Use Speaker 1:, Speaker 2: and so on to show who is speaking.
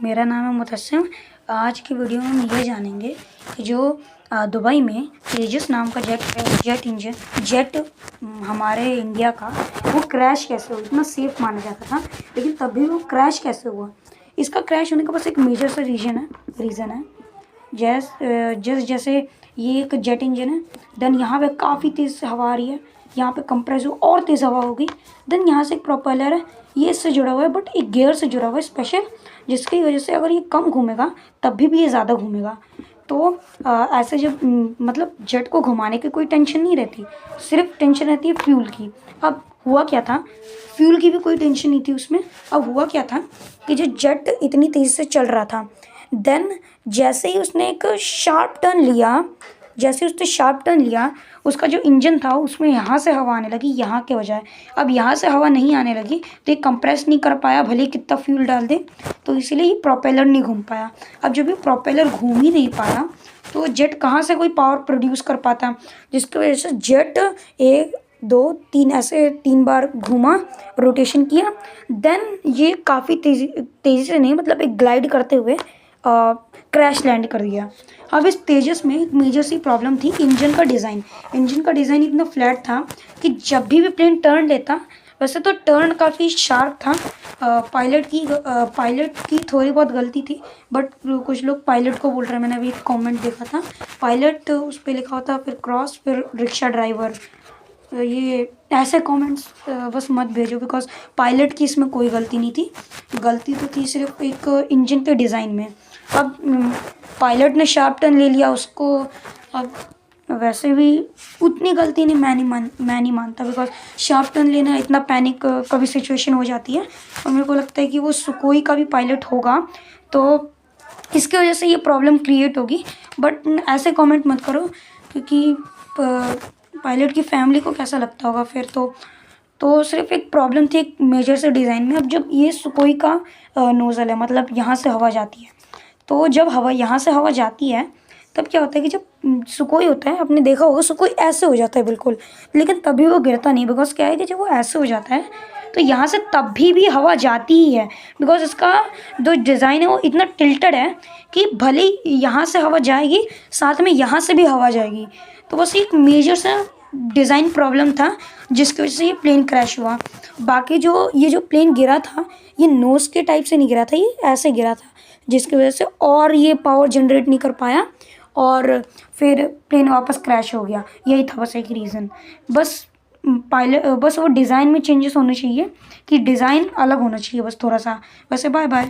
Speaker 1: मेरा नाम है मुतस्सिम। आज की वीडियो में हम ये जानेंगे कि जो दुबई में तेजस नाम का जेट हमारे इंडिया का वो क्रैश कैसे हुआ। इतना सेफ माना जाता था लेकिन तब भी वो क्रैश कैसे हुआ। इसका क्रैश होने का बस एक मेजर सा रीज़न है। जैसे ये एक जेट इंजन है, देन यहाँ पे काफ़ी तेज़ हवा आ रही है, यहाँ पे कंप्रेसर और तेज़ हवा होगी, देन यहाँ से एक प्रोपेलर है, ये इससे जुड़ा हुआ है बट एक गियर से जुड़ा हुआ है स्पेशल, जिसकी वजह से अगर ये कम घूमेगा तब भी ये ज़्यादा घूमेगा। तो ऐसे जब मतलब जेट को घुमाने की कोई टेंशन नहीं रहती, सिर्फ टेंशन रहती है फ्यूल की। अब हुआ क्या था, फ्यूल की भी कोई टेंशन नहीं थी उसमें। अब हुआ क्या था कि जो जेट इतनी तेज़ी से चल रहा था, देन जैसे ही उसने एक शार्प टर्न लिया, उसका जो इंजन था उसमें यहाँ से हवा आने लगी, यहाँ के बजाय। अब यहाँ से हवा नहीं आने लगी तो ये कंप्रेस नहीं कर पाया, भले कितना फ्यूल डाल दे, तो इसलिए ये प्रोपेलर नहीं घूम पाया। अब जब ये प्रोपेलर घूम ही नहीं पाया तो जेट कहाँ से कोई पावर प्रोड्यूस कर पाता, जिसकी वजह से जेट 1 2 3 ऐसे 3 बार घूमा, रोटेशन किया, देन ये काफ़ी तेज़ी से नहीं, मतलब एक ग्लाइड करते हुए क्रैश लैंड कर दिया। अब इस तेजस में एक मेजर सी प्रॉब्लम थी, इंजन का डिज़ाइन इतना फ्लैट था कि जब भी प्लेन टर्न लेता, वैसे तो टर्न काफ़ी शार्प था, पायलट की थोड़ी बहुत गलती थी, बट कुछ लोग पायलट को बोल रहे हैं, मैंने अभी एक कमेंट देखा था, पायलट उस पर लिखा होता, फिर क्रॉस, फिर रिक्शा ड्राइवर। ये ऐसे कमेंट्स बस मत भेजो, बिकॉज पायलट की इसमें कोई गलती नहीं थी, गलती तो थी सिर्फ एक इंजन के डिज़ाइन में। अब पायलट ने शार्प टर्न ले लिया उसको, अब वैसे भी उतनी गलती नहीं, मैं नहीं मानता, बिकॉज शार्प टर्न लेना इतना पैनिक कभी सिचुएशन हो जाती है, और मेरे को लगता है कि वो सुकोई का भी पायलट होगा तो इसकी वजह से ये प्रॉब्लम क्रिएट होगी। बट ऐसे कमेंट मत करो, क्योंकि पायलट की फैमिली को कैसा लगता होगा फिर। तो सिर्फ एक प्रॉब्लम थी एक मेजर से डिज़ाइन में। अब जब ये सुकोई का नोज़ल है, मतलब यहाँ से हवा जाती है, तो जब यहाँ से हवा जाती है तब क्या होता है कि जब सुकोई होता है, आपने देखा होगा सुकोई ऐसे हो जाता है बिल्कुल, लेकिन तभी वो गिरता नहीं। बिकॉज क्या है कि जब वो ऐसे हो जाता है तो यहाँ से तब भी हवा जाती ही है, बिकॉज इसका जो डिज़ाइन है वो इतना टिल्टेड है कि भले यहाँ से हवा जाएगी, साथ में यहाँ से भी हवा जाएगी। तो बस एक मेजर सा डिज़ाइन प्रॉब्लम था जिसकी वजह से ये प्लेन क्रैश हुआ। बाकी ये जो प्लेन गिरा था, ये नोज़ के टाइप से नहीं गिरा था, ये ऐसे गिरा था, जिसकी वजह से और ये पावर जनरेट नहीं कर पाया और फिर प्लेन वापस क्रैश हो गया। यही था बस एक रीज़न। बस वो डिज़ाइन में चेंजेस होने चाहिए, कि डिज़ाइन अलग होना चाहिए बस थोड़ा सा। वैसे बाय बाय।